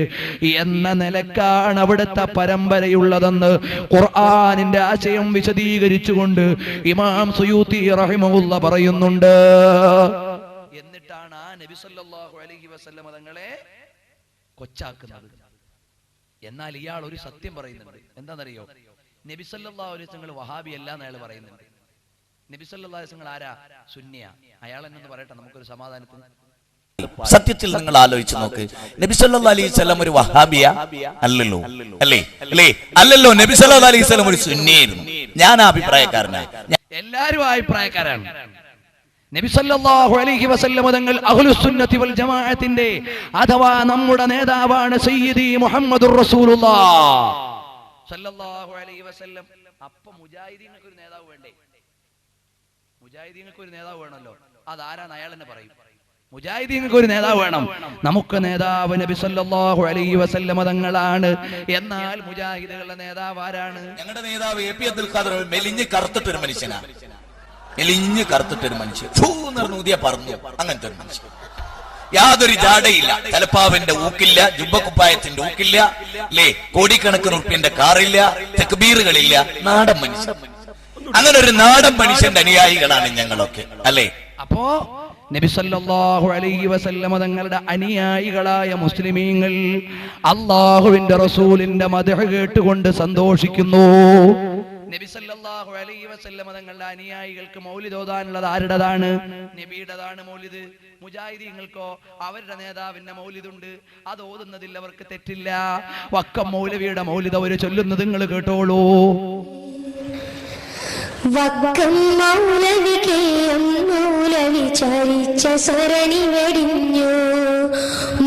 എന്ന നിലക്കാണ് അവിടുത്തെ പരമ്പരയുള്ളതെന്ന് ഖുർആനിന്റെ ആശയം വിശദീകരിച്ചുകൊണ്ട് ഇമാം സുയൂത്തി റഹിമഹുല്ല പറയുന്നുണ്ട്. എന്നിട്ടാണ് ആ നബി സല്ലല്ലാഹു അലൈഹി വസല്ലം തങ്ങളെ കൊച്ചാക്കുന്നത്. എന്നാൽ ഇയാൾ ഒരു സത്യം പറയുന്നുണ്ട്. എന്താണെന്നറിയോ? നബി സല്ലല്ലാഹു അലൈഹി വസല്ലം വഹാബി അല്ല എന്ന് അയാൾ പറയുന്നുണ്ട്. നബി സല്ലല്ലാഹു അലൈഹി വസല്ലം ആരാ? സുന്നിയാ. അയാൾ എന്നൊന്ന് പറയട്ടെ നമുക്കൊരു സമാധാനത്തിന്. സത്യത്തിൽ നിങ്ങൾ ആലോചിച്ച് നോക്ക്, നബി സല്ലല്ലാഹു അലൈഹി വസല്ലം ഒരു വഹാബിയ അല്ലല്ലോ, അല്ലല്ലോ. നബി സല്ലല്ലാഹു അലൈഹി വസല്ലം ഒരു സുന്നിയായിരുന്നു. ഞാൻ ആ അഭിപ്രായക്കാരനാണ്. എല്ലാവരും അഭിപ്രായക്കാരാണ്. നബി സല്ലല്ലാഹു അലൈഹി വസല്ലം തങ്ങൾ അഹ്ലുസുന്നത്തി വൽ ജമാഅത്തിന്റെ അഥവാ നമ്മുടെ നേതാവാണ് സയ്യിദി മുഹമ്മദുർ റസൂലുള്ളാഹ് സല്ലല്ലാഹു അലൈഹി വസല്ലം. അപ്പൊ മുജാഹിദീങ്ങൾക്ക് ഒരു നേതാവ് വേണ്ടേ? മുജാഹിദീങ്ങൾക്ക് ഒരു നേതാവ് വേണമല്ലോ. അതാരാണ്? അയാൾ തന്നെ പറയും. മുജാഹിദീങ്ങൾക്ക് ഒരു നേതാവ് വേണം. നമുക്ക് നേതാവ് നബി സല്ലല്ലാഹു അലൈഹി വസല്ലം തങ്ങളാണ്. എന്നാൽ മുജാഹിദുകളുടെ നേതാവ് ആരാണ്? ഞങ്ങളുടെ നേതാവ് എ പി അബ്ദുൽ ഖാദർ മെലിഞ്ഞ് കറുത്തിട്ടൊരു മനുഷ്യനാണ്. മെലിഞ്ഞ് കറുത്തിട്ടൊരു മനുഷ്യൻ ഊതിയ പറഞ്ഞു. അങ്ങനത്തെ ഒരു മനുഷ്യൻ, യാതൊരു ജാടയില്ല, തലപ്പാവിന്റെ ഊക്കില്ല, ജുബ്ബക്കുപ്പായത്തിന്റെ ഊക്കില്ല, അല്ലേ, കോടിക്കണക്കിന് ഉറുപ്പിന്റെ കാറില്ല, തക്ബീറുകളില്ല, നാടൻ മനുഷ്യൻ. അങ്ങനെ ഒരു നാടൻ മനുഷ്യന്റെ അനുയായികളാണ് ഞങ്ങളൊക്കെ, അല്ലേ? അപ്പോ നബി സല്ലല്ലാഹു അലൈഹി വസല്ലം തങ്ങളുടെ അനുയായികളായ മുസ്ലിമീങ്ങൾ അല്ലാഹുവിന്റെ റസൂലിന്റെ മദ്ഹ് കേട്ടുകൊണ്ട് സന്തോഷിക്കുന്നു. നബി സല്ലല്ലാഹു അലൈഹി വസല്ലം തങ്ങളുടെ അനുയായികൾക്ക് മൗലിദ് ഓതാനുള്ളത് ആരുടേതാണ്? നബിയുടേതാണ് മൗലിദ്. മുജാഹിദീങ്ങൾക്കോ അവരുടെ നേതാവിന്റെ മൗലിദുണ്ട്, അത് ഓതുന്നതിൽ അവർക്ക് തെറ്റില്ല. വക്കം മൗലവിയുടെ മൗലിദ് അവർ ചൊല്ലുന്നത് നിങ്ങൾ കേട്ടോളൂ. വക്കം മൗലവി കേയം മൗലവി ചരിച്ച സരണി വെടിഞ്ഞു,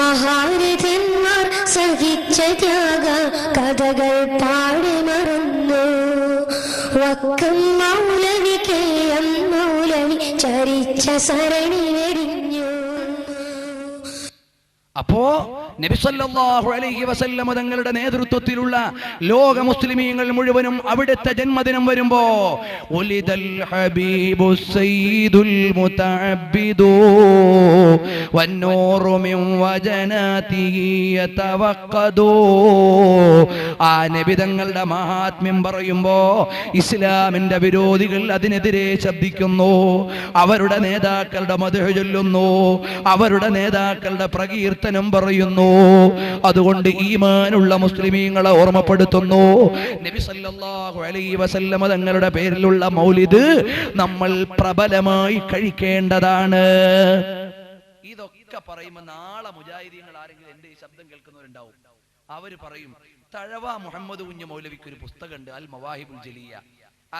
മഹാരഥന്മാർ സഹിച്ച ത്യാഗ കഥകൾ പാടി മറന്നു. വക്കം മൗലവി കേയം മൗലവി ചരിച്ച സരണി വെടിഞ്ഞു. അപ്പോ നബി സല്ലല്ലാഹു അലൈഹി വസല്ലം തങ്ങളുടെ നേതൃത്വത്തിലുള്ള ലോക മുസ്ലിമീങ്ങൾ മുഴുവനും അവിടുത്തെ ജന്മദിനം വരുമ്പോ ഉലിദൽ ഹബീബു സയ്യിദുൽ മുതഅബ്ബിദു വന്നൂറു മിൻ വജനാതിഹി യതവഖദു. ആ നബി തങ്ങളുടെ മഹാത്മ്യം പറയുമ്പോ ഇസ്ലാമിന്റെ വിരോധികൾ അതിനെതിരെ ശബ്ദിക്കുന്നു, അവരുടെ നേതാക്കളുടെ മദ്ഹ് ചൊല്ലുന്നു, അവരുടെ നേതാക്കളുടെ പ്രകീർത്തനം പറയുന്നു. അതുകൊണ്ട് ഈമാനുള്ള മുസ്ലിമീങ്ങളെ ഓർമ്മപ്പെടുത്തുന്നു, നബി സല്ലല്ലാഹു അലൈഹി വസല്ലം തങ്ങളുടെ പേരിലുള്ള മൗലിദ് നമ്മൾ പ്രബലമായി കഴിക്കേണ്ടതാണ്. ഇതൊക്കെ പറയുമ്പോൾ നാളെ മുജാഹിദീങ്ങൾ ആരെങ്കിലും എന്റെ ഈ ശബ്ദം കേൾക്കുന്നവരുണ്ടാവും. അവര് പറയും, തഴവ മുഹമ്മദ് കുഞ്ഞ് മൗലവിക്ക് ഒരു പുസ്തകമുണ്ട്, അൽ മവാഹിബുൽ ജലിയ,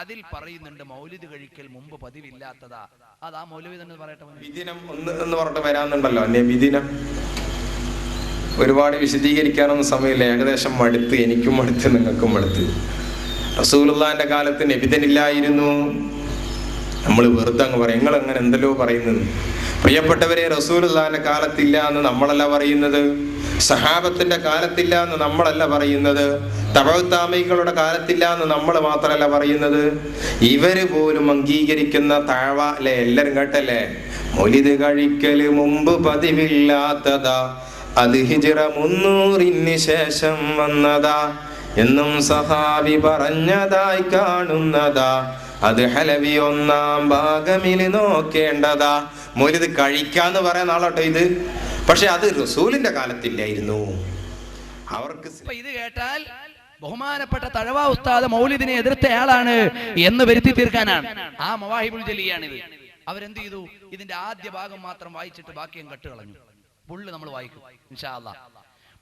അതിൽ പറയുന്നുണ്ട് മൗലിദ് കഴിക്കൽ മുമ്പ് പതിവില്ലാത്തതാ. അത് ആ മൗലവി തന്നെ പറയട്ടെ. വിദിനം എന്ന് പറഞ്ഞിട്ട് വരാന്നുണ്ടല്ലോ, നബിദിനം. ഒരുപാട് വിശദീകരിക്കാനൊന്നും സമയമില്ല, ഏകദേശം മടുത്ത്, എനിക്കും മടുത്ത്, നിങ്ങൾക്കും മടുത്ത്. റസൂലുള്ളാഹിന്റെ കാലത്ത് നബിദിനില്ലായിരുന്നു. നമ്മൾ വെറുതെ അങ്ങ് പറയും, നിങ്ങൾ അങ്ങനെ എന്തെല്ലോ പറയുന്നത്. പ്രിയപ്പെട്ടവരെ, റസൂലുള്ളാഹിന്റെ കാലത്തില്ല എന്ന് നമ്മളല്ല പറയുന്നത്, സഹാബത്തിന്റെ കാലത്തില്ല എന്ന് നമ്മളല്ല പറയുന്നത്, തബഅത്താബഈകളുടെ കാലത്തില്ല എന്ന് നമ്മൾ മാത്രമല്ല പറയുന്നത്, ഇവര് പോലും അംഗീകരിക്കുന്ന താഴ്വ അല്ലെ, എല്ലാരും കേട്ടല്ലേ, മൗലിദ് കഴിക്കല് മുമ്പ് പതിവില്ലാത്തതാ, അത് ഹിജ്റ 300 ശേഷം വന്നതാ എന്നും സഹാബി പറഞ്ഞതായി കാണുന്നതാ, അത് ഹലവി 1-ാം ഭാഗമില് നോക്കേണ്ടതാ. മൗലിദ് കഴിക്കാന്ന് പറയുന്ന ആളോട്ടോ ഇത്, പക്ഷെ അത് റസൂലിന്റെ കാലത്തില്ലായിരുന്നു. അവർക്ക് ഇത് കേട്ടാൽ ബഹുമാനപ്പെട്ട തഴവ ഉസ്താദ് മൗലിദിനെ എതിർത്തയാളാണ് എന്ന് വരുത്തി തീർക്കാനാണ് ആ മവാഹിബുൽ ജലിയാണിത്. അവരെന്ത് ചെയ്തു? ഇതിന്റെ ആദ്യ ഭാഗം മാത്രം വായിച്ചിട്ട് ബാക്കിയും കട്ടുകളഞ്ഞു. ഫുള്ള് നമ്മൾ വായിക്കും ഇൻഷാ അല്ലാഹ്.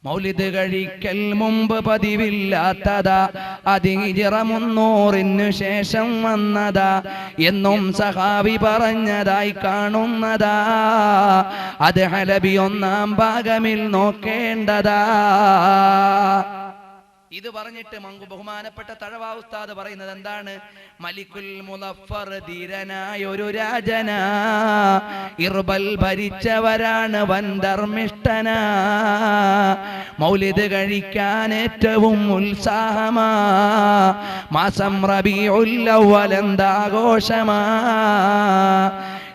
മൗലിദ് കഴിക്കൽ മുമ്പ് പതിവില്ലാത്തതാ, അത് ഹിജ്റ 300 ശേഷം വന്നതാ എന്നും സഹാബി പറഞ്ഞതായി കാണുന്നതാ, അത് ഹലബി 1-ാം ഭാഗമിൽ നോക്കേണ്ടതാ. ഇത് പറഞ്ഞിട്ട് ബഹുമാനപ്പെട്ട തഴവ ഉസ്താദ് പറയുന്നത് എന്താണ്? മലിക്കുൽ മുളഫർ ധീരനായ ഒരു രാജനാ, ഇർബൽ ഭരിച്ചവരാണ് വൻധർമ്മിഷ്ഠനാ, മൗലിദ് കഴിക്കാൻ ഏറ്റവും ഉത്സാഹമാ, മാസം റബീഉൽ അവ്വൽ എന്താഘോഷമാ,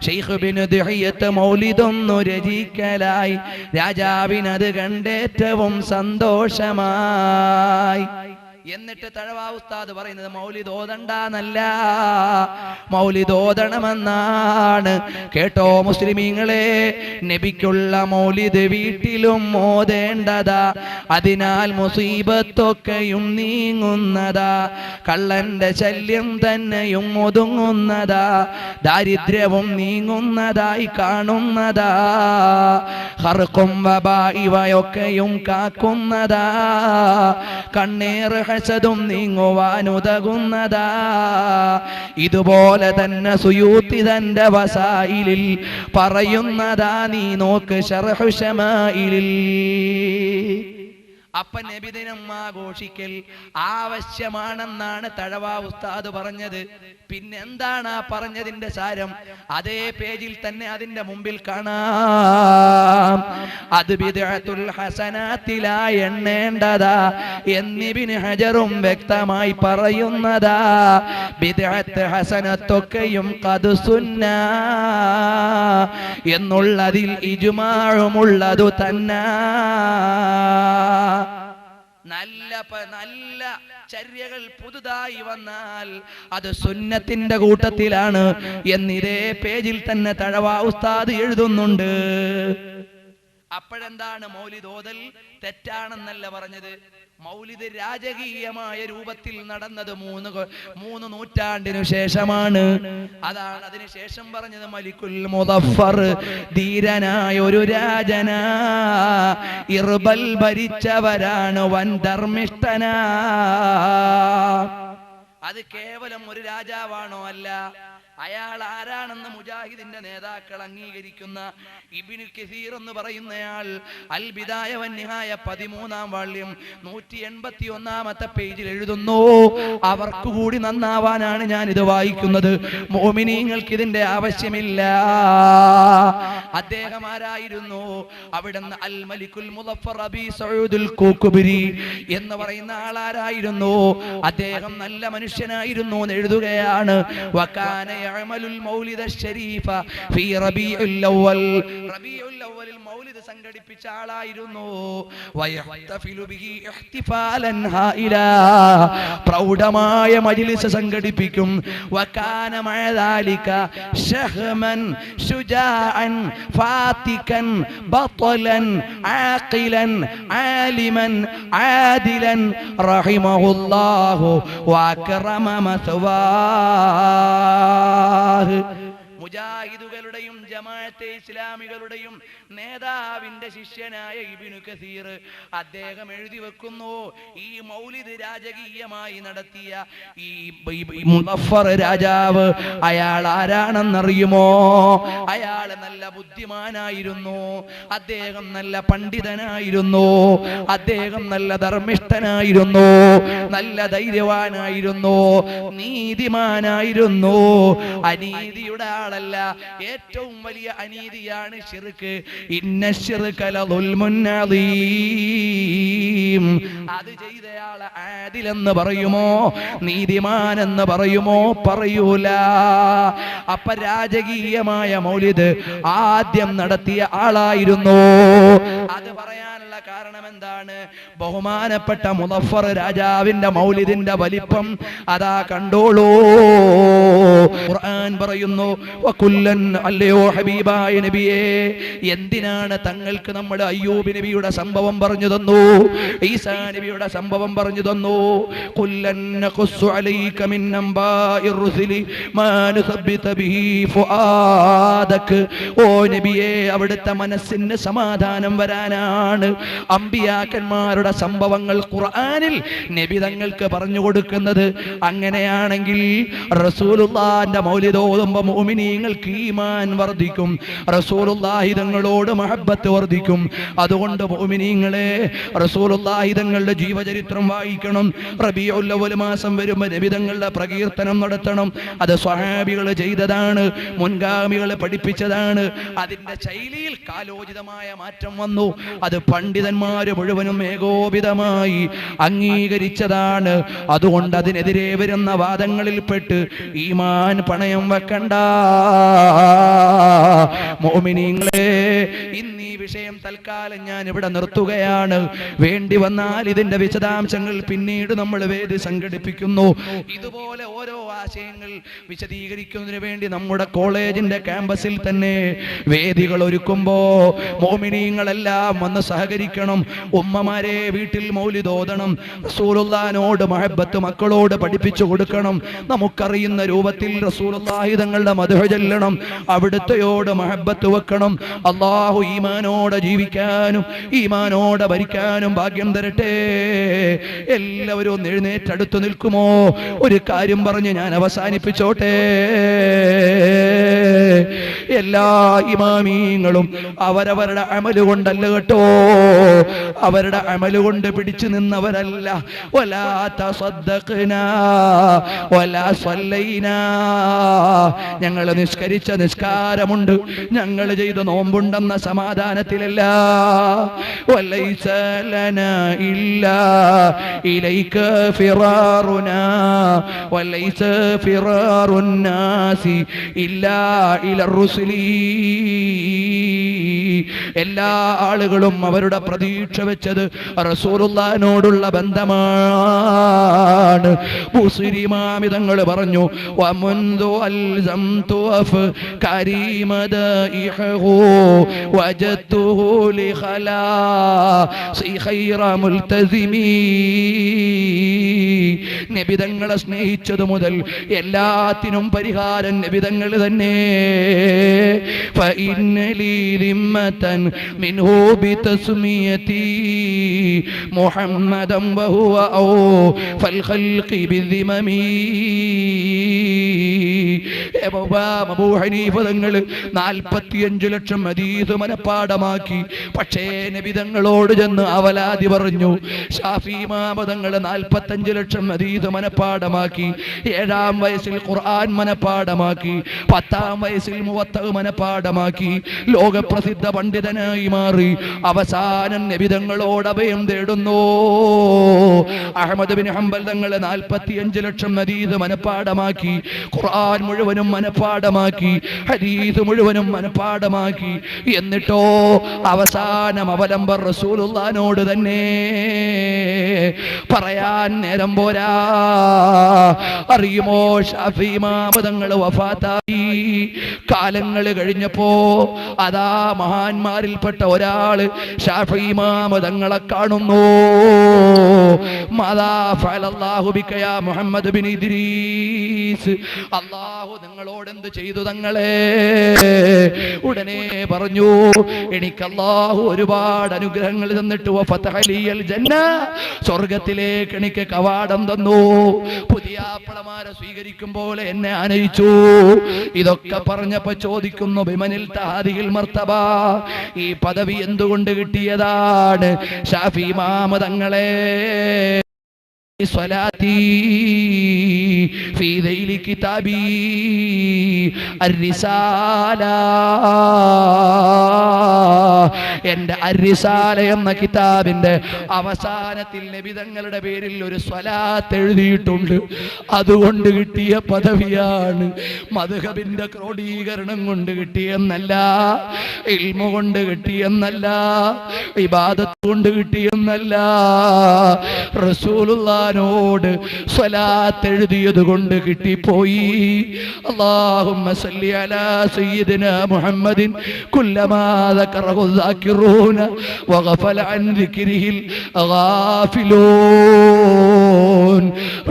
ശൈഖ് ബിൻ ദുഹിയത്ത് മൗലിദൊന്നു രചിക്കലായി, രാജാവിനത് കണ്ടേറ്റവും സന്തോഷമായി. എന്നിട്ട് തഴവ ഉസ്താദ് പറയുന്നത് മൗലിദ് ഓതണ്ടെന്നല്ല, മൗലിദ് ഓതണമെന്നാണ്. കേട്ടോ മുസ്ലിമീങ്ങളെ, നബിക്കുള്ള മൗലിദ് വീട്ടിലും ഓതേണ്ടതാ, അതിനാൽ മുസീബത്തൊക്കെയും നീങ്ങുന്നതാ, കള്ളന്റെ ശല്യം തന്നെയും ഒതുങ്ങുന്നതാ, ദാരിദ്ര്യവും നീങ്ങുന്നതായി കാണുന്നതാ, ഖർഖും വബാ ഇവയൊക്കെയും കാക്കുന്നതാ, കണ്ണേറ് ഹസദും നീങ്ങുവാനുതകുന്നതാ. ഇതുപോലെ തന്നെ സുയൂത്തി തന്റെ വസായിലിൽ പറയുന്നതാ, നീ നോക്ക് ശർഹു ശമായിലിൽ. അപ്പൊ നബിദിനം ആഘോഷിക്കൽ ആവശ്യമാണെന്നാണ് തഴവ ഉസ്താദ് പറഞ്ഞത്. പിന്നെന്താണ് ആ പറഞ്ഞതിന്റെ സാരം? അതേ പേജിൽ തന്നെ അതിന്റെ മുമ്പിൽ കാണാം, അത് ബിദ്അത്തുൽ ഹസനാത്തിലാ എണ്ണേണ്ടതാ എന്നിബ്നു ഹജറും വ്യക്തമായി പറയുന്നതാ. ബിദ്അത്ത് ഹസനത്തൊക്കെയും ഖദ് സുന്ന എന്നുള്ളതിൽ ഇജ്മാഉമുള്ളതു തന്നെ. നല്ല ചര്യകൾ പുതുതായി വന്നാൽ അത് സുന്നത്തിന്റെ കൂട്ടത്തിലാണ് എന്നിതേ പേജിൽ തന്നെ തഴവ ഉസ്താദ് എഴുതുന്നുണ്ട്. അപ്പോഴെന്താണ് മൗലിദ് ഓതൽ തെറ്റാണെന്നല്ല പറഞ്ഞത്. മൗലിദ് രാജകീയമായ രൂപത്തിൽ നടന്നത് മൂന്ന് നൂറ്റാണ്ടിനു ശേഷമാണ്. അതാണ് അതിനുശേഷം പറഞ്ഞത് മലിക്കുൽ മുദഫർ, ധീരനായ ഒരു രാജനാ, ഇർബൽ ഭരിച്ചവരാണ് വൻ ധർമ്മിഷ്ഠനാ. അത് കേവലം ഒരു രാജാവാണോ? അല്ല. അയാൾ ആരാണെന്ന് മുജാഹിദിന്റെ നേതാക്കൾ അംഗീകരിക്കുന്ന ഇബ്നു കസീർ എന്ന് പറയുന്നയാൾ അൽ ബിദായ വന്നിഹായ 13-ാം വാള്യം 181-ാമത്തെ പേജിൽ എഴുതുന്നു, അവർക്ക് കൂടി നന്നാവാനാണ് ഞാൻ ഇത് വായിക്കുന്നത്, മുഅ്മിനീങ്ങൾക്ക് ഇതിന്റെ ആവശ്യമില്ല. അദ്ദേഹം ആരായിരുന്നു? അവിടുന്ന് അൽ മലിക്കുൽ മുദഫർ അബി സഊദുൽ കൂക്കുബരി എന്ന് പറയുന്ന ആളാരായിരുന്നു? അദ്ദേഹം നല്ല മനുഷ്യനായിരുന്നു എന്ന് എഴുതുകയാണ്. വകാന യഅമലുൽ മൗലിദ ശരീഫ ഫീ റബീഉൽ അവ്വൽ, റബീഉൽ അവ്വലിൽ മൗലിദ് സംഘടിപ്പിച്ച ആളായിരുന്നു. വയഹ്തഫിലു ബിഹി ഇഹ്തിഫാലൻ ഹായില, പ്രൗഢമായ മജ്ലിസ് സംഘടിപ്പിക്കും. വകാന മഅ ദാലിക ശഹ്മൻ ശുജാഅൻ ഫാതികൻ ബത്ലൻ ആഖിലൻ ആലിമൻ ആദിലൻ റഹിമഹുല്ലാഹു വഅക്രമ മസ്വാഹ്. മുജാഹിദുകളുടെയും ജമാഅത്തെ ഇസ്ലാമികളുടെയും നേതാവിന്റെ ശിഷ്യനായ ഇബ്നു കസീർ അദ്ദേഹം എഴുതി വെക്കുന്നു, ഈ മൗലിദ് രാജകീയമായി നടത്തിയ ഈ മുദഫർ രാജാവ് അയാൾ ആരാണെന്നറിയുമോ? അയാൾ നല്ല ബുദ്ധിമാനായിരുന്നു, അദ്ദേഹം നല്ല പണ്ഡിതനായിരുന്നു, അദ്ദേഹം നല്ല ധർമ്മിഷ്ഠനായിരുന്നു, നല്ല ധൈര്യവാനായിരുന്നു, നീതിമാനായിരുന്നു. അനീതിയുടെ ആളല്ല. ഏറ്റവും വലിയ അനീതിയാണ് ശിർക്ക്. ഇന്ന ശിർക ലദുൽമുൻ അദീം. അത് ചെയ്തയാൾ ആദിൽ എന്ന് പറയുമോ? നീതിമാൻ എന്ന് പറയുമോ? പറയൂല. അപ്പൊ രാജകീയമായ മൗലിദ് ആദ്യം നടത്തിയ ആളായിരുന്നു. അത് പറയാനുള്ള കാരണം എന്താണ്? ബഹുമാനപ്പെട്ട മുദഫർ രാജാവിന്റെ മൗലിദിന്റെ വലിപ്പം അതാ കണ്ടോളൂ. ഖുർആൻ പറയുന്നു, വകുല്ലൻ, അല്ലയോ ഹബീബായ നബിയേ, എന്തിനാണ് തങ്ങൾക്ക് നമ്മുടെ അയ്യൂബ് നബിയുടെ സംഭവം പറഞ്ഞു തന്നു, ഈസാ നബിയുടെ സംഭവം പറഞ്ഞു തന്നു. ഖുല്ലൻ നഖുസ്സു അലൈക മിൻ അംബാഇർ റുസുലി മാ നുസബ്ബിത ബിഹി ഫുആദക. ഓ നബിയേ, അവിടുത്തെ മനസ്സിന് സമാധാനം വരാനാണ് അമ്പിയാക്കന്മാരുടെ സംഭവങ്ങൾ ഖുർആനിൽ നബി തങ്ങൾക്ക് പറഞ്ഞു കൊടുക്കുന്നത്. അങ്ങനെയാണെങ്കിൽ റസൂലുള്ളാഹിന്റെ മൗലിദ് ഓതുമ്പോൾ മുഅ്മിനീങ്ങൾക്ക് ഈമാൻ വർദ്ധിക്കും, റസൂലുള്ളാഹി തങ്ങളോട് മഹബ്ബത്ത് വർദ്ധിക്കും. അതുകൊണ്ട് മുഅ്മിനീങ്ങളെ, റസൂലുള്ളാഹി തങ്ങളുടെ ജീവചരിത്രം വായിക്കണം. റബീഉൽ അവ്വൽ മാസം വരുമ്പോൾ നബി തങ്ങളുടെ പ്രകീർത്തനം നടത്തണം. അത് സ്വഹാബികൾ ചെയ്തതാണ്, മുൻഗാമികൾ പഠിപ്പിച്ചതാണ്. അതിന്റെ ശൈലിയിൽ കാലോചിതമായ മാറ്റം വന്നു. അത് പണ്ഡിതന്മാര് മുഴുവനും ഏകോപിതമായി അംഗീകരിച്ചതാണ്. അതുകൊണ്ട് അതിനെതിരെ വരുന്ന വാദങ്ങളിൽപ്പെട്ട് ഈമാൻ പണയം വെക്കണ്ട മുഅ്മിനീങ്ങളെ. ഇന്ന് ഈ വിഷയം തൽക്കാലം ഞാൻ ഇവിടെ നിർത്തുകയാണ്. വേണ്ടി വന്നാൽ ഇതിന്റെ വിശദാംശങ്ങൾ പിന്നീട് നമ്മൾ വേദി സംഘടിപ്പിക്കുന്നു. ഇതുപോലെ ഓരോ ആശയങ്ങൾ വിശദീകരിക്കുന്നതിന് വേണ്ടി നമ്മുടെ കോളേജിന്റെ ക്യാമ്പസിൽ തന്നെ വേദികൾ ഒരുക്കുമ്പോ മുഅ്മിനീങ്ങളെല്ലാം വന്ന് സഹകരിക്കണം. ഉമ്മമാരെ, വീട്ടിൽ മൗലിദ് ഓതണം. റസൂലുള്ളാഹിനോട് മഹബ്ബത്ത് മക്കളോട് പഠിപ്പിച്ചു കൊടുക്കണം. നമുക്കറിയുന്ന രൂപത്തിൽ റസൂലുള്ളാഹി തങ്ങളുടെ മദ്ഹ് ചൊല്ലണം, അവിടുത്തെയോട് മഹബ്ബത്ത് വെക്കണം. അല്ലാഹു ഈമാനോടെ ജീവിക്കാനും ഈമാനോടെ ഭരിക്കാനും ഭാഗ്യം തരട്ടെ. എല്ലാവരും ഒന്ന് എഴുന്നേറ്റടുത്ത് നിൽക്കുമോ? ഒരു കാര്യം പറഞ്ഞ് ഞാൻ അവസാനിപ്പിച്ചോട്ടെ. എല്ലാ ഇമാമീങ്ങളും അവരവരുടെ അമല് കൊണ്ടല്ല കേട്ടോ, അവരുടെ അമല് കൊണ്ട് പിടിച്ചു നിന്നവരല്ല. വലാ തസദ്ദഖ്നാ വലാ സല്ലൈനാ, ഞങ്ങൾ നിസ്കരിച്ച നിസ്കാരമുണ്ട്, ഞങ്ങൾ ചെയ്ത നോമ്പുണ്ടെന്ന സമാധാനത്തിലല്ല. വലൈസ ലനാ ഇല്ലാ ഇലൈക ഫിറാറുനാ വലൈസ ഫിറാറുൻ നാസി ഇല്ലാ ഇലർ റുസുലി. എല്ലാ ആളുകളും അവരുടെ പ്രതീക്ഷ വെച്ചത് റസൂലുള്ളാഹിനോടുള്ള ബന്ധമാണ്. ബുസ്രി തങ്ങൾ പറഞ്ഞു, വമുൻദു അൽസംതു അഫ്കാരി മദഇഹു വജദ്തുഹു ലിഖലാസി ഖൈറ മുൽതസിമി. നബിതങ്ങളെ സ്നേഹിച്ചതു മുതൽ എല്ലാത്തിനും പരിഹാരം നബിതങ്ങൾ തന്നെ. ഫഇന്ന ലീ ദിമ്മതൻ മിൻഹു ബിതസ്മിയതി മുഹമ്മദൻ വഹുവ ഔ ഫൽ ഖൽഖി ബിദിമമി. അബൂ ഹനീഫ തങ്ങൾ 45 ലക്ഷം ഹദീസ് മനപ്പാഠമാക്കി. പക്ഷേ നബിതങ്ങളോട് ചെന്ന് അവലാതി പറഞ്ഞു. ഷാഫി ഇമാം തങ്ങൾ 45 ലക്ഷം ഹദീസ് മനപ്പാഠമാക്കി. 7-ാം വയസ്സിൽ ഖുർആൻ മനപ്പാഠമാക്കി. 10-ാം വയസ്സിൽ മുവത്ത മനപ്പാഠമാക്കി. ലോകപ്രസിദ്ധ പണ്ഡിതനായി മാറി. അവസാനം നബിതങ്ങളോട് അഭയം തേടുന്നു. അഹ്മദ് ബിൻ ഹംബൽ തങ്ങൾ 45 ലക്ഷം ഹദീസ് മനപ്പാഠമാക്കി. ഖുർആൻ മുഴുവനും മനപ്പാഠമാക്കി. ഹദീസ് മുഴുവനും മനപ്പാഠമാക്കി. എന്നിട്ടോ അവസാനം അവലംബർ റസൂലുള്ളാഹിനോട് തന്നെ. പറയാൻ നേരം പോരാ. അറിയുമോ, ഷാഫി ഇമാം തങ്ങൾ വഫാത്തായി. കാലങ്ങൾ കഴിഞ്ഞപ്പോ അതാ മഹാന്മാരിൽപ്പെട്ട ഒരാള് ഷാഫി ഇമാം തങ്ങളെ കാണുന്നു. മാദാ ഫഅലല്ലാഹു ബിക യാ മുഹമ്മദ് ബിൻ ഇദ്രീസ്, അല്ലാഹു നിങ്ങളോട് എന്ത് ചെയ്തു തങ്ങളെ? ഉടനെ പറഞ്ഞു, എനിക്ക് അല്ലാഹു ഒരുപാട് അനുഗ്രഹങ്ങൾ തന്നിട്ട് വഫതഹ ലിയൽ ജന്ന, സ്വർഗ്ഗത്തിലേക്ക് എനിക്ക് കവാടം തന്നു. പുതിയ ആപ്പിളമാരെ സ്വീകരിക്കും പോലെ എന്നെ ആനയിച്ചു. ഇതൊക്കെ പറഞ്ഞപ്പോ ചോദിക്കുന്നു, ബിമനിൽ തഹാദിൽ മർത്തബ, ഈ പദവി എന്തുകൊണ്ട് കിട്ടിയതാണ്? ഷാഫി ഇമാം തങ്ങളെ സ്വലാത്തി ഫീ ദൈലി കിതാബി അർരിസാല, എന്റെ അർരിസാല എന്ന കിതാബിന്റെ അവസാനത്തിൽ നബി തങ്ങളുടെ പേരിൽ ഒരു സ്വലാത്ത് എഴുതിയിട്ടുണ്ട്. അതുകൊണ്ട് കിട്ടിയ പദവിയാണ്. മദ്ഹബിന്റെ ക്രോഡീകരണം കൊണ്ട് കിട്ടിയെന്നല്ല, ഇൽമു കൊണ്ട് കിട്ടിയെന്നല്ല, ഇബാദത്ത് കൊണ്ട് കിട്ടിയെന്നല്ല, റസൂലുള്ളാഹിനോട് സ്വലാത്ത് എഴുതിയത് കൊണ്ട് കിട്ടിപ്പോയി. അല്ലാഹുമ്മ സല്ലി അലാ സയ്യിദിനാ മുഹമ്മദിൻ കുല്ലമാ ദക്കറഹു الذاكرون وغفل عن ذكره الغافلون.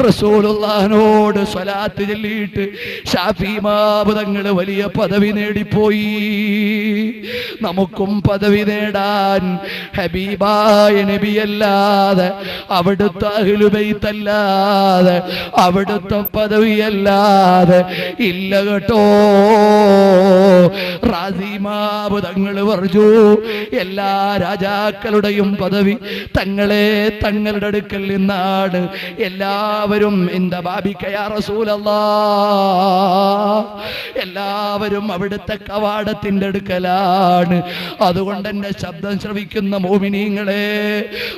റസൂലുള്ളാഹിനോട് സ്വലാത്ത് ചൊല്ലിയിട്ട് ഷാഫി ഇമാം തങ്ങൾ വലിയ പദവി നേടിപ്പോയി. നമുക്കും പദവി നേടാൻ ഹബീബായ നബിയല്ലാതെ, അവിടുത്തെ അഹ്ലു ബൈത്തല്ലാതെ, അവിടുത്തെ പദവിയല്ലാതെ ഇല്ല കേട്ടോ. റാസി ഇമാം തങ്ങൾ പറഞ്ഞു, എല്ലാ രാജാക്കളുടെയും പദവി തങ്ങളെ തങ്ങളുടെ അടുക്കൽ നിന്നാണ്. എല്ലാവരും ഇന്ദ ബാബിക യാ റസൂലല്ലാഹ്, എല്ലാവരും അവിടുത്തെ കവാടത്തിന്റെ അടുക്കലാണ്. അതുകൊണ്ട് എന്റെ ശബ്ദം ശ്രവിക്കുന്ന മോമിനീങ്ങളെ,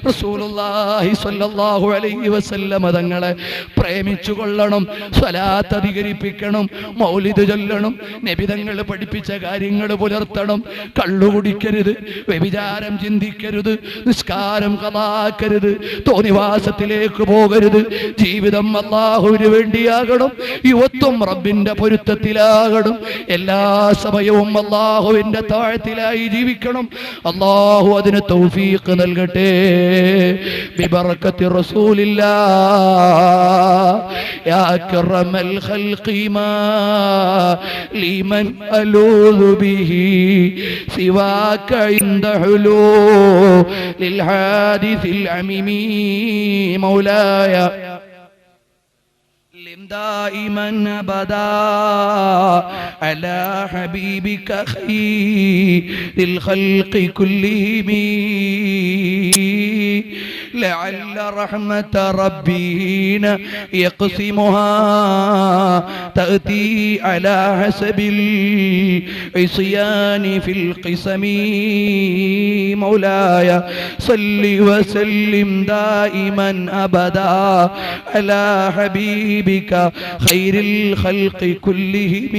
റസൂലുള്ളാഹി സ്വല്ലല്ലാഹു അലൈഹി വസല്ലമ തങ്ങളെ പ്രേമിച്ചു കൊള്ളണം, സ്വലാത്ത് അധികരിപ്പിക്കണം, മൗലിദ് ചൊല്ലണം, നബി തങ്ങൾ പഠിപ്പിച്ച കാര്യങ്ങൾ പുലർത്തണം. കള്ളു കുടിക്കരുത്, വ്യഭിചാരം ചിന്തിക്കരുത്, നിസ്കാരം ഖളാക്കരുത്, തോന്നിവാസത്തിലേക്ക് പോകരുത്. ജീവിതം അല്ലാഹുവിന് വേണ്ടിയാകണം, യുവത്വം റബ്ബിന്റെ പൊരുത്തത്തിലാകണം, എല്ലാ സമയവും അല്ലാഹുവിന്റെ താഴത്തിലായി ജീവിക്കണം. അല്ലാഹു അതിന് തൗഫീഖ് നൽകട്ടെ. ബിബറകത്തി റസൂലില്ലാഹ് യാ അക്റമൽ ഖൽഖി മാ ലിമൻ അലൂദു ബിഹി സിവാക ഇൻദ ഹുലൂലിൽ ഹാദിസിൽ അമീമി മൗലായ دائما أبدا على حبيبك خير الخلق كلهم لعل رحمة ربنا يقسمها تأتي على حسب العصيان في القسم مولاي صل وسلم دائما أبدا على حبيبك خير الخلق كلهم